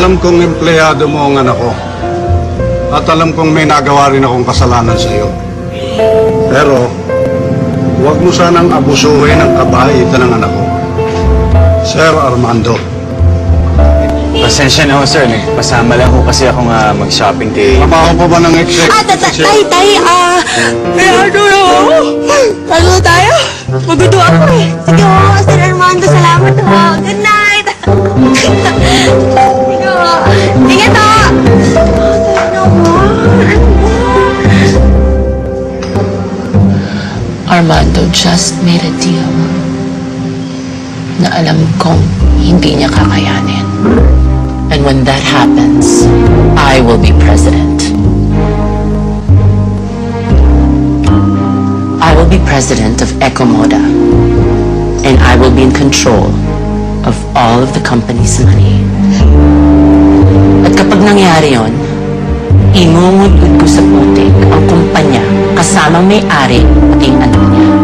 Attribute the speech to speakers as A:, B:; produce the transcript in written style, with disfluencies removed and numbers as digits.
A: Alam kong empleyado mo ang anak ko. At alam kong may nagawa rin akong kasalanan sa iyo. Pero, huwag mo sanang abusuhin ang kabaitan ng anak ko. Sir Armando.
B: Pasensya na ho, sir. Nagpasama lang ho kasi ako nga mag-shopping kay...
A: Trabaho pa ba ng
C: Tay, ano tayo? Magudo ako eh. Sige ho, Sir Armando, salamat ho. Good night. Sige ho. Sige to.
D: Armando just made a deal na alam kong hindi niya kakayanin. And when that happens, I will be president. I will be president of Ecomoda. And I will be in control of all of the company's money. At kapag nangyari yon, ingungudgud ko sa putik ang kumpanya kasamang may-ari at ang anak niya.